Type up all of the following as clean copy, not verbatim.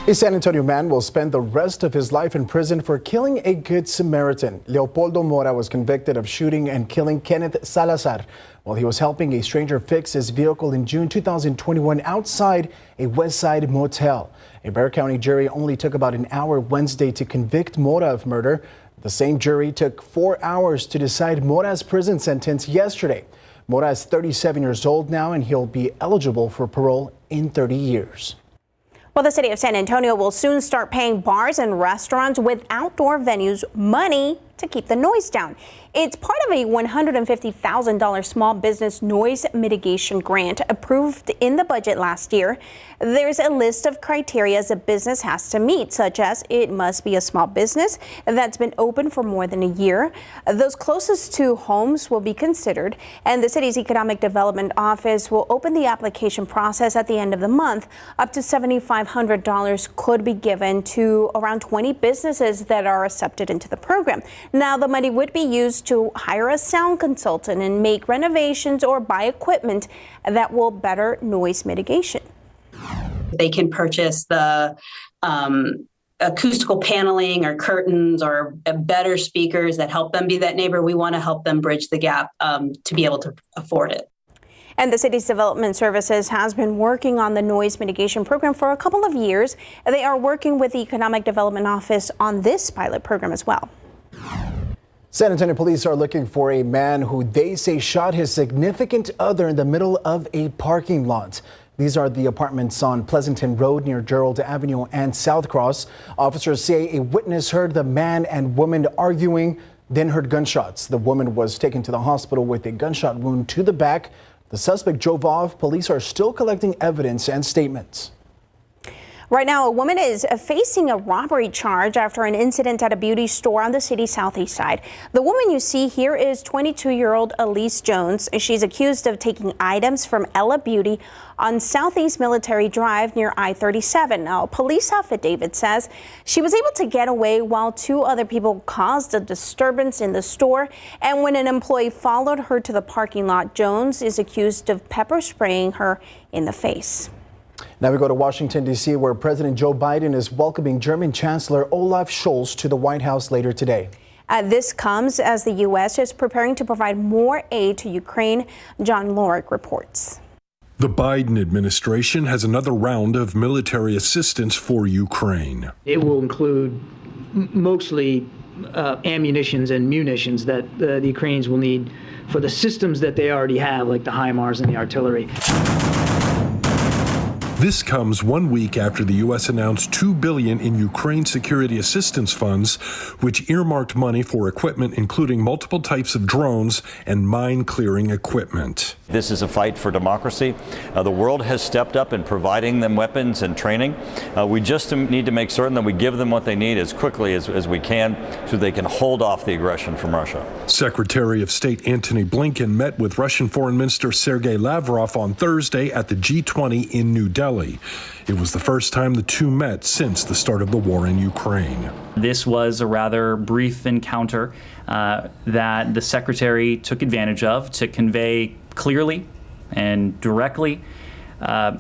A San Antonio man will spend the rest of his life in prison for killing a Good Samaritan. Leopoldo Mora was convicted of shooting and killing Kenneth Salazar while he was helping a stranger fix his vehicle in June 2021 outside a Westside motel. A Bexar County jury only took about an hour Wednesday to convict Mora of murder. The same jury took 4 hours to decide Mora's prison sentence yesterday. Mora is 37 years old now, and he'll be eligible for parole in 30 years. Well, the city of San Antonio will soon start paying bars and restaurants with outdoor venues money to keep the noise down. It's part of a $150,000 small business noise mitigation grant approved in the budget last year. There's a list of criteria a business has to meet, such as it must be a small business that's been open for more than a year. Those closest to homes will be considered, and the city's economic development office will open the application process at the end of the month. Up to $7,500 could be given to around 20 businesses that are accepted into the program. Now, the money would be used to hire a sound consultant and make renovations or buy equipment that will better noise mitigation. They can purchase the acoustical paneling or curtains or better speakers that help them be that neighbor. We want to help them bridge the gap to be able to afford it. And the city's development services has been working on the noise mitigation program for a couple of years. They are working with the Economic Development Office on this pilot program as well. San Antonio police are looking for a man who they say shot his significant other in the middle of a parking lot. These are the apartments on Pleasanton Road near Gerald Avenue and South Cross. Officers say a witness heard the man and woman arguing, then heard gunshots. The woman was taken to the hospital with a gunshot wound to the back. The suspect drove off. Police are still collecting evidence and statements. Right now, a woman is facing a robbery charge after an incident at a beauty store on the city's southeast side. The woman you see here is 22-year-old Elise Jones. She's accused of taking items from Ella Beauty on Southeast Military Drive near I-37. Now, a police affidavit says she was able to get away while two other people caused a disturbance in the store. And when an employee followed her to the parking lot, Jones is accused of pepper spraying her in the face. Now we go to Washington, D.C., where President Joe Biden is welcoming German Chancellor Olaf Scholz to the White House later today. This comes as the U.S. is preparing to provide more aid to Ukraine. John Lorick reports. The Biden administration has another round of military assistance for Ukraine. It will include mostly ammunitions and munitions that the Ukrainians will need for the systems that they already have, like the HIMARS and the artillery. This comes 1 week after the U.S. announced $2 billion in Ukraine security assistance funds, which earmarked money for equipment including multiple types of drones and mine-clearing equipment. This is a fight for democracy. The world has stepped up in providing them weapons and training. We just need to make certain that we give them what they need as quickly as we can so they can hold off the aggression from Russia. Secretary of State Antony Blinken met with Russian Foreign Minister Sergei Lavrov on Thursday at the G20 in New Delhi. It was the first time the two met since the start of the war in Ukraine. This was a rather brief encounter that the secretary took advantage of to convey clearly and directly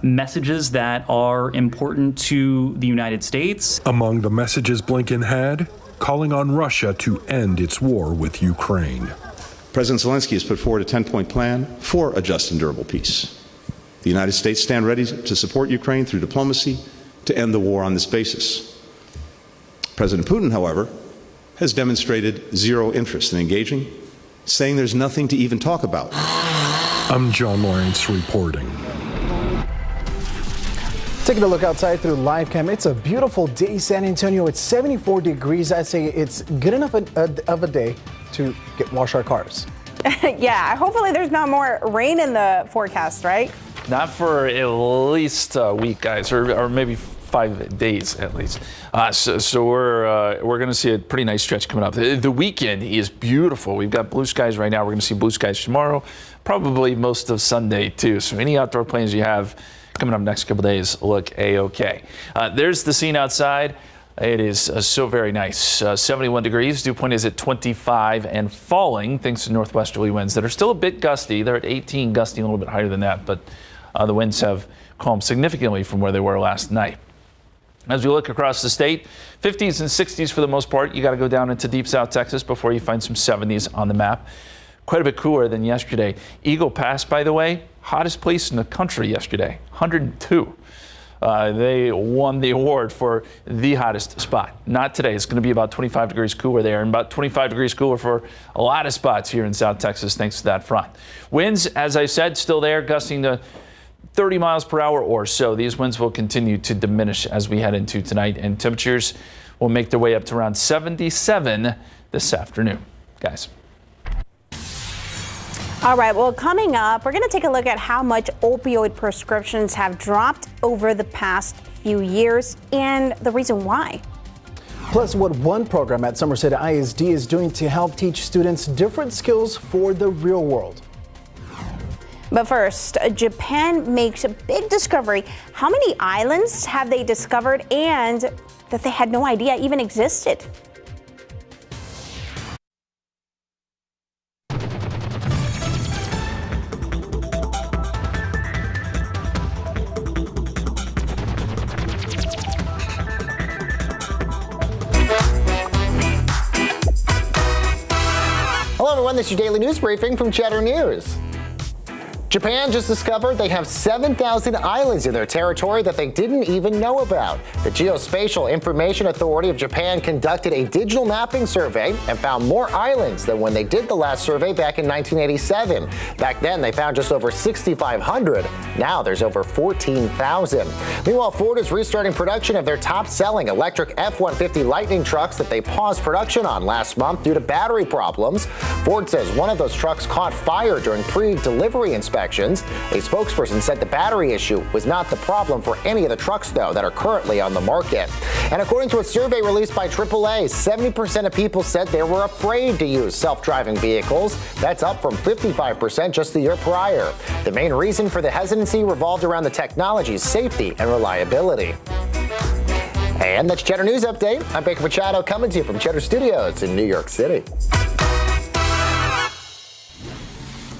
messages that are important to the United States. Among the messages Blinken had, calling on Russia to end its war with Ukraine. President Zelensky has put forward a 10-point plan for a just and durable peace. The United States stand ready to support Ukraine through diplomacy to end the war on this basis. President Putin, however, has demonstrated zero interest in engaging, saying there's nothing to even talk about. I'm John Lawrence reporting. Taking a look outside through live cam, it's a beautiful day, San Antonio. It's 74 degrees. I'd say it's good enough of a day to wash our cars. Yeah, hopefully there's not more rain in the forecast, right? Not for at least a week, guys, or maybe 5 days at least. So we're going to see a pretty nice stretch coming up. The weekend is beautiful. We've got blue skies right now. We're going to see blue skies tomorrow, probably most of Sunday too. So any outdoor plans you have coming up next couple days look a-okay. There's the scene outside. It is so very nice. 71 degrees. Dew point is at 25 and falling thanks to northwesterly winds that are still a bit gusty. They're at 18, gusting a little bit higher than that, but the winds have calmed significantly from where they were last night. As we look across the state, 50s and 60s for the most part. You got to go down into deep South Texas before you find some 70s on the map. Quite a bit cooler than yesterday. Eagle Pass, by the way, hottest place in the country yesterday, 102. They won the award for the hottest spot. Not today. It's going to be about 25 degrees cooler there, and about 25 degrees cooler for a lot of spots here in South Texas thanks to that front. Winds, as I said, still there, gusting to 30 miles per hour or so. These winds will continue to diminish as we head into tonight, and temperatures will make their way up to around 77 this afternoon. Guys. All right, well, coming up, we're going to take a look at how much opioid prescriptions have dropped over the past few years and the reason why. Plus, what one program at Somerset ISD is doing to help teach students different skills for the real world. But first, Japan makes a big discovery. How many islands have they discovered and that they had no idea even existed? Hello everyone, this is your daily news briefing from Cheddar News. Japan just discovered they have 7,000 islands in their territory that they didn't even know about. The Geospatial Information Authority of Japan conducted a digital mapping survey and found more islands than when they did the last survey back in 1987. Back then, they found just over 6,500. Now there's over 14,000. Meanwhile, Ford is restarting production of their top-selling electric F-150 Lightning trucks that they paused production on last month due to battery problems. Ford says one of those trucks caught fire during pre-delivery inspections. A spokesperson said the battery issue was not the problem for any of the trucks, though, that are currently on the market. And according to a survey released by AAA, 70% of people said they were afraid to use self-driving vehicles. That's up from 55% just the year prior. The main reason for the hesitancy revolved around the technology's safety and reliability. And that's Cheddar News Update. I'm Baker Machado coming to you from Cheddar Studios in New York City.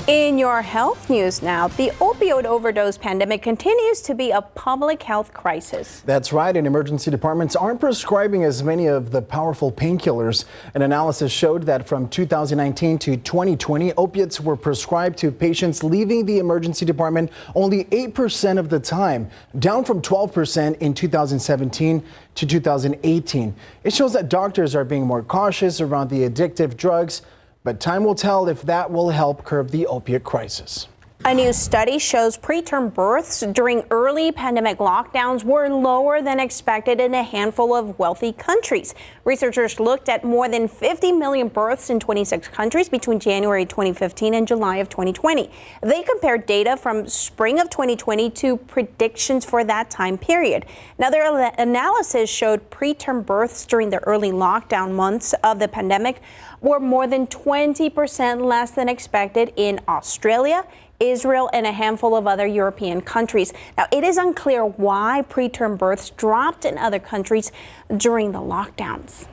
In your health news now, the opioid overdose pandemic continues to be a public health crisis. That's right, and emergency departments aren't prescribing as many of the powerful painkillers. An analysis showed that from 2019 to 2020, opiates were prescribed to patients leaving the emergency department only 8% of the time, down from 12% in 2017 to 2018. It shows that doctors are being more cautious around the addictive drugs, but time will tell if that will help curb the opiate crisis. A new study shows preterm births during early pandemic lockdowns were lower than expected in a handful of wealthy countries. Researchers looked at more than 50 million births in 26 countries between January 2015 and July of 2020. They compared data from spring of 2020 to predictions for that time period. Now, their analysis showed preterm births during the early lockdown months of the pandemic were more than 20% less than expected in Australia, Israel, and a handful of other European countries. Now, it is unclear why preterm births dropped in other countries during the lockdowns.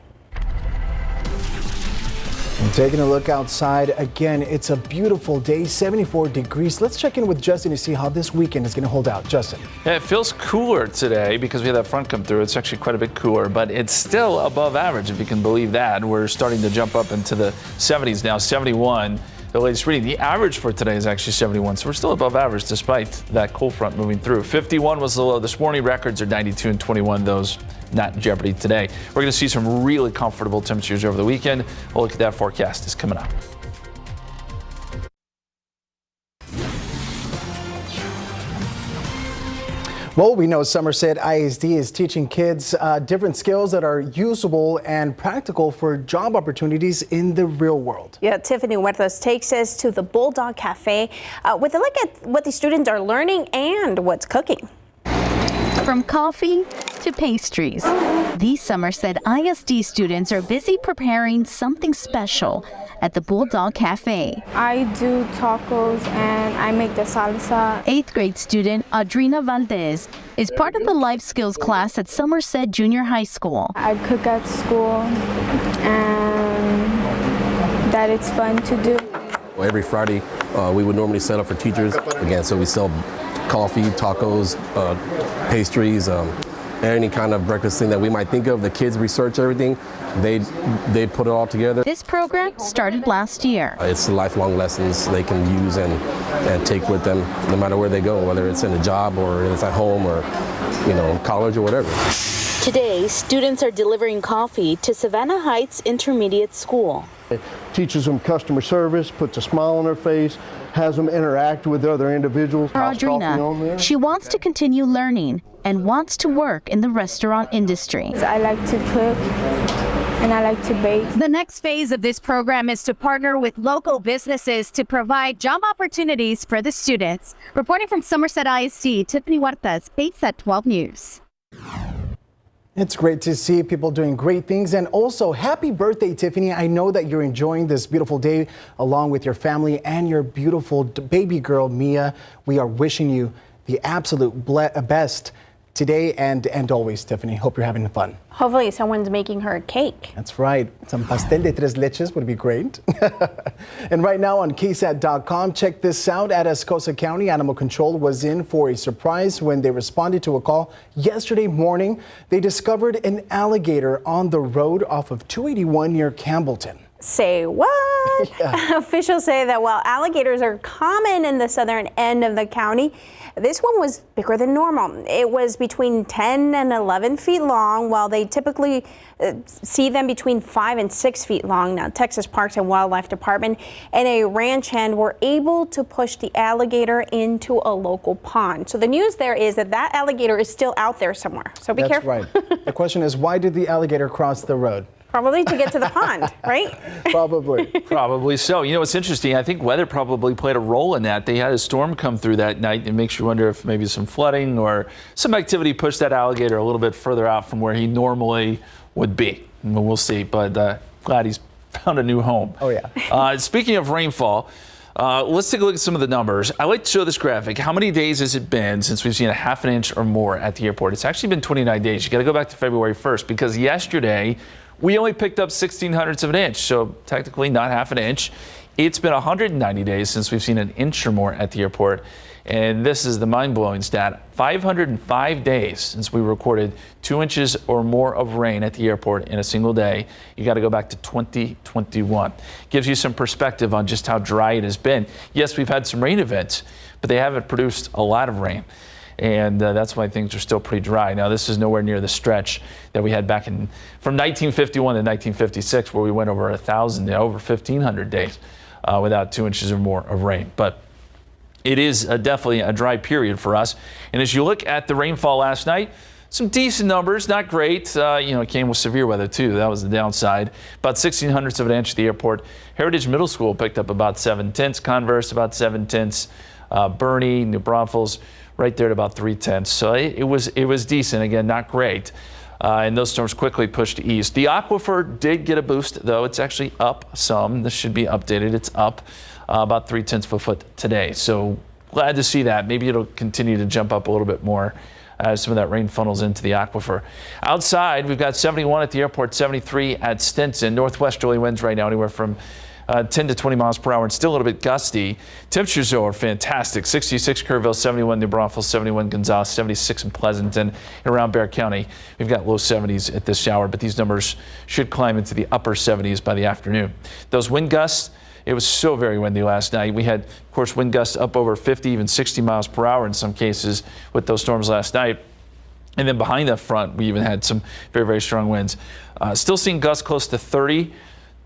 And taking a look outside, again, it's a beautiful day, 74 degrees. Let's check in with Justin to see how this weekend is going to hold out. Justin. Yeah, it feels cooler today because we had that front come through. It's actually quite a bit cooler, but it's still above average, if you can believe that. We're starting to jump up into the 70s now, 71. The latest reading, the average for today is actually 71, so we're still above average despite that cold front moving through. 51 was the low this morning. Records are 92 and 21, those not in jeopardy today. We're going to see some really comfortable temperatures over the weekend. We'll look at that forecast is coming up. Well, we know Somerset ISD is teaching kids different skills that are usable and practical for job opportunities in the real world. Yeah, Tiffany Huertas takes us to the Bulldog Cafe with a look at what the students are learning and what's cooking. From coffee to pastries, these Somerset ISD students are busy preparing something special at the Bulldog Cafe. I do tacos and I make the salsa. 8th grade student Adrina Valdez is part of the life skills class at Somerset Junior High School. I cook at school and that it's fun to do. Every Friday we would normally set up for teachers again, so we sell coffee, tacos, pastries, any kind of breakfast thing that we might think of. The kids research everything. They put it all together. This program started last year. It's lifelong lessons they can use and take with them no matter where they go, whether it's in a job or it's at home or, college or whatever. Today, students are delivering coffee to Savannah Heights Intermediate School. It teaches them customer service, puts a smile on their face, has them interact with other individuals. For Audrina, she wants to continue learning and wants to work in the restaurant industry. I like to cook and I like to bake. The next phase of this program is to partner with local businesses to provide job opportunities for the students. Reporting from Somerset ISD, Tiffany Huertas, KSAT12 News. It's great to see people doing great things. And also, happy birthday, Tiffany. I know that you're enjoying this beautiful day along with your family and your beautiful baby girl, Mia. We are wishing you the absolute best today and always, Tiffany. Hope you're having fun. Hopefully someone's making her a cake. That's right. Some pastel de tres leches would be great. And right now on KSAT.com, check this out. Atascosa County Animal Control was in for a surprise when they responded to a call yesterday morning. They discovered an alligator on the road off of 281 near Campbellton. Say what? Yeah. Officials say that while alligators are common in the southern end of the county, this one was bigger than normal. It was between 10 and 11 feet long, while they typically see them between 5 and 6 feet long. Now, Texas Parks and Wildlife Department and a ranch hand were able to push the alligator into a local pond. So the news there is that alligator is still out there somewhere. So be careful. That's right. The question is, why did the alligator cross the road? Probably to get to the pond, right? Probably. Probably so. It's interesting. I think weather probably played a role in that. They had a storm come through that night. It makes you wonder if maybe some flooding or some activity pushed that alligator a little bit further out from where he normally would be. We'll see. But glad he's found a new home. Oh, yeah. Speaking of rainfall, let's take a look at some of the numbers. I like to show this graphic. How many days has it been since we've seen a half an inch or more at the airport? It's actually been 29 days. You got to go back to February 1st because yesterday we only picked up 0.16 of an inch, so technically not half an inch. It's been 190 days since we've seen an inch or more at the airport. And this is the mind-blowing stat. 505 days since we recorded 2 inches or more of rain at the airport in a single day. You got to go back to 2021. Gives you some perspective on just how dry it has been. Yes, we've had some rain events, but they haven't produced a lot of rain. And that's why things are still pretty dry. Now, this is nowhere near the stretch that we had back from 1951 to 1956, where we went over 1,000, over 1,500 days without 2 inches or more of rain. But it is definitely a dry period for us. And as you look at the rainfall last night, some decent numbers, not great. It came with severe weather, too. That was the downside. About 0.16 of an inch at the airport. Heritage Middle School picked up about 0.7. Converse, about 0.7. Bernie, New Braunfels, right there at about 0.3. So it was decent. Again, not great. And those storms quickly pushed east. The aquifer did get a boost, though. It's actually up some. This should be updated. It's up about 0.3 of a foot today. So glad to see that. Maybe it'll continue to jump up a little bit more as some of that rain funnels into the aquifer. Outside, we've got 71 at the airport, 73 at Stinson. Northwesterly winds right now anywhere from 10 to 20 miles per hour and still a little bit gusty. Temperatures, though, are fantastic. 66 Kerrville, 71 New Braunfels, 71 Gonzales, 76 in Pleasanton. And around Bexar County, we've got low 70s at this hour, but these numbers should climb into the upper 70s by the afternoon. Those wind gusts, it was so very windy last night. We had, of course, wind gusts up over 50, even 60 miles per hour in some cases with those storms last night. And then behind that front, we even had some very, very strong winds. Still seeing gusts close to 30.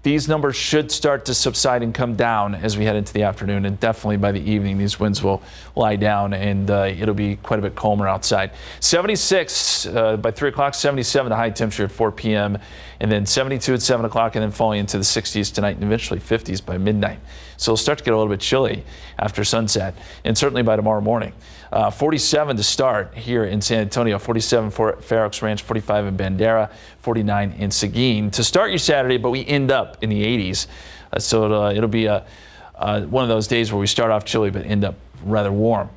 These numbers should start to subside and come down as we head into the afternoon, and definitely by the evening these winds will lie down and it'll be quite a bit calmer outside. 76 by 3 o'clock, 77 the high temperature at 4 p.m. and then 72 at 7 o'clock and then falling into the 60s tonight and eventually 50s by midnight. So it'll start to get a little bit chilly after sunset and certainly by tomorrow morning. 47 to start here in San Antonio, 47 for Fair Oaks Ranch, 45 in Bandera, 49 in Seguin to start your Saturday, but we end up in the 80s. So it'll be one of those days where we start off chilly but end up rather warm.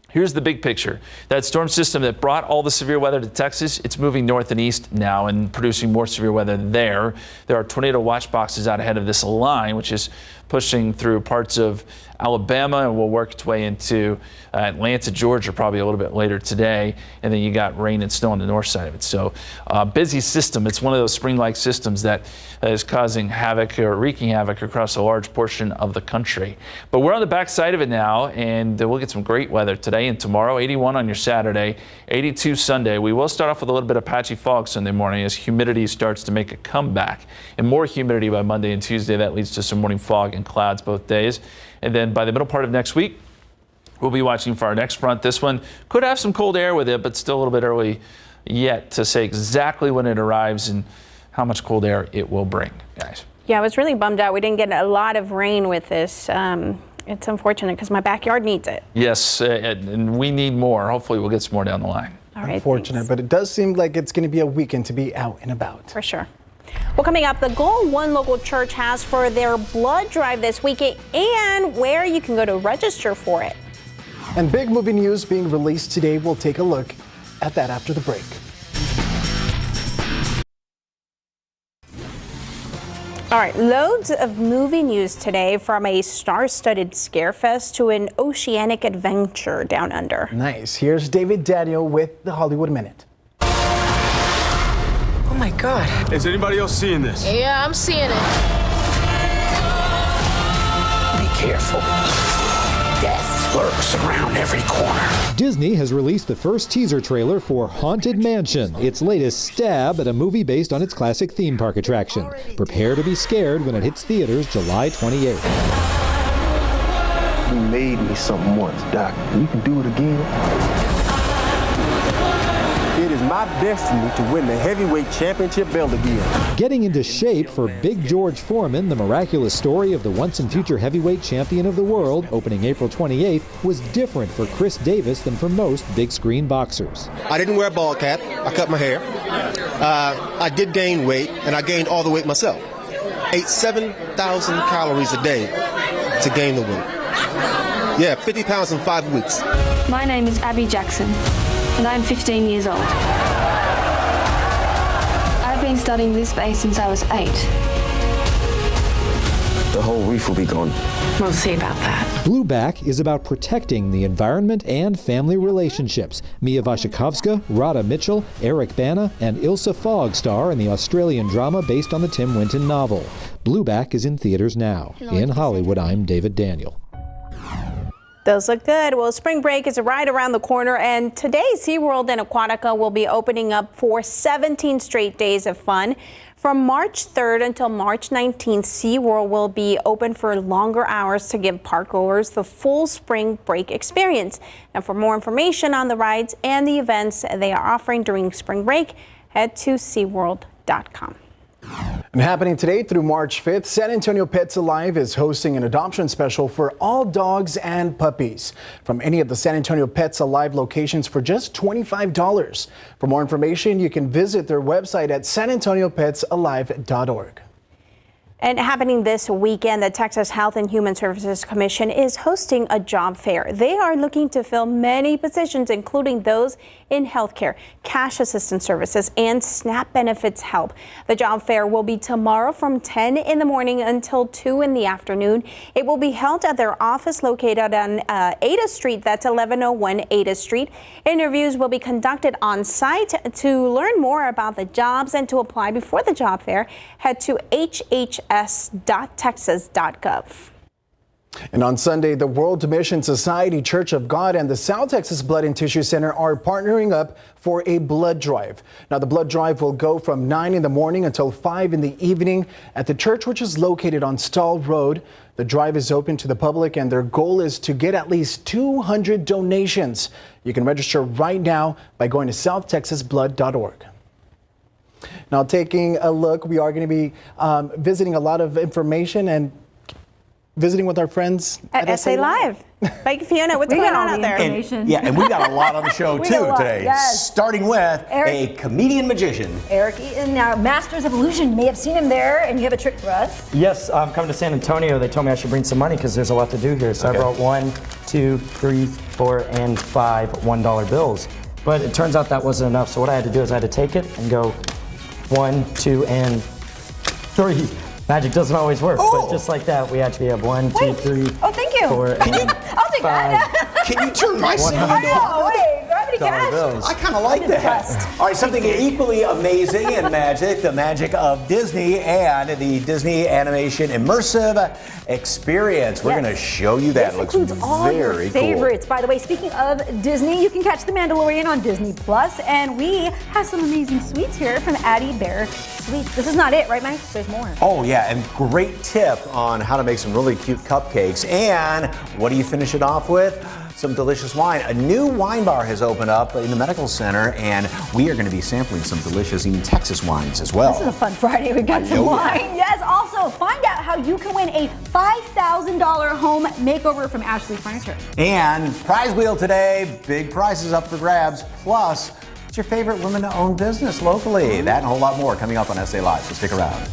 Here's the big picture. That storm system that brought all the severe weather to Texas, it's moving north and east now and producing more severe weather there. There are tornado watch boxes out ahead of this line, which is pushing through parts of Alabama and will work its way into Atlanta, Georgia, probably a little bit later today. And then you got rain and snow on the north side of it. So busy system. It's one of those spring-like systems that is causing havoc or wreaking havoc across a large portion of the country. But we're on the back side of it now, and we'll get some great weather today and tomorrow. 81 on your Saturday, 82 Sunday. We will start off with a little bit of patchy fog Sunday morning as humidity starts to make a comeback. And more humidity by Monday and Tuesday. That leads to some morning fog and clouds both days. And then by the middle part of next week, we'll be watching for our next front. This one could have some cold air with it, but still a little bit early yet to say exactly when it arrives and how much cold air it will bring, guys. Yeah, I was really bummed out. We didn't get a lot of rain with this. It's unfortunate because my backyard needs it. Yes, and we need more. Hopefully we'll get some more down the line. All right, unfortunate, thanks. but it does seem like it's going to be a weekend to be out and about. For sure. Well, coming up, the goal one local church has for their blood drive this weekend and where you can go to register for it. And big movie news being released today. We'll take a look at that after the break. All right, loads of movie news today, from a star-studded scarefest to an oceanic adventure down under. Nice. Here's David Daniel with the Hollywood Minute. Oh my God. Is anybody else seeing this? Yeah, I'm seeing it. Be careful. Death lurks around every corner. Disney has released the first teaser trailer for Haunted Mansion, its latest stab at a movie based on its classic theme park attraction. Prepare to be scared when it hits theaters July 28th. You made me something once, Doc. You can do it again. It is my destiny to win the heavyweight championship belt again. Getting into shape for Big George Foreman, the miraculous story of the once and future heavyweight champion of the world, opening April 28th, was different for Chris Davis than for most big screen boxers. I didn't wear a ball cap. I cut my hair. I did gain weight, and I gained all the weight myself. Ate 7,000 calories a day to gain the weight. Yeah, 50 pounds in 5 weeks. My name is Abby Jackson, and I'm 15 years old. I've been studying this space since I was 8. The whole reef will be gone. We'll see about that. Blueback is about protecting the environment and family relationships. Mia Wasikowska, Radha Mitchell, Eric Bana, and Ilsa Fogg star in the Australian drama based on the Tim Winton novel. Blueback is in theaters now. In Hollywood, I'm David Daniel. Those look good. Well, spring break is right around the corner, and today SeaWorld and Aquatica will be opening up for 17 straight days of fun. From March 3rd until March 19th, SeaWorld will be open for longer hours to give parkgoers the full spring break experience. Now, for more information on the rides and the events they are offering during spring break, head to SeaWorld.com. And happening today through March 5th, San Antonio Pets Alive is hosting an adoption special for all dogs and puppies from any of the San Antonio Pets Alive locations for just $25. For more information, you can visit their website at sanantoniopetsalive.org. And happening this weekend, the Texas Health and Human Services Commission is hosting a job fair. They are looking to fill many positions, including those in healthcare, cash assistance services, and SNAP benefits help. The job fair will be tomorrow from 10 in the morning until 2 in the afternoon. It will be held at their office located on Ada Street. That's 1101 Ada Street. Interviews will be conducted on site. To learn more about the jobs and to apply before the job fair, head to hhs.texas.gov. And on Sunday, the World Mission Society, Church of God, and the South Texas Blood and Tissue Center are partnering up for a blood drive. Now, the blood drive will go from 9 in the morning until 5 in the evening at the church, which is located on Stall Road. The drive is open to the public, and their goal is to get at least 200 donations. You can register right now by going to southtexasblood.org. Now, taking a look, we are going to be visiting a lot of information and visiting with our friends at SA Live. Like, Fiona, what's going on out there? And we've got a lot on the show too today. Yes. Starting with a comedian magician. Eric Eaton, our Masters of Illusion. You may have seen him there, and you have a trick for us. Yes, I'm coming to San Antonio. They told me I should bring some money because there's a lot to do here. So I brought 1, 2, 3, 4, and 5 $1 bills. But it turns out that wasn't enough. So what I had to do is I had to take it and go 1, 2, and 3. Magic doesn't always work, but just like that, we actually have 1, 2, 3. Oh, thank you. 4, I'll take that. Can you turn my ceiling I know, wait, do I have any cash? bills. I kind of like that. All right, something equally amazing in magic, the magic of Disney and the Disney Animation Immersive Experience. We're going to show you that. This It looks includes all your very favorites. By the way, speaking of Disney, you can catch The Mandalorian on Disney Plus, and we have some amazing sweets here from Addie Bear Sweets. This is not it, right, Mike? There's more. Oh, yeah, and great tip on how to make some really cute cupcakes. And what do you finish it off with? Some delicious wine. A new wine bar has opened up in the Medical Center, and we are going to be sampling some delicious, even Texas wines as well. This is a fun Friday. We got some wine. Yes, also find out how you can win a $5,000 home makeover from Ashley Furniture. And prize wheel today, big prizes up for grabs. Plus, what's your favorite women-owned business locally? That and a whole lot more coming up on SA Live, so stick around.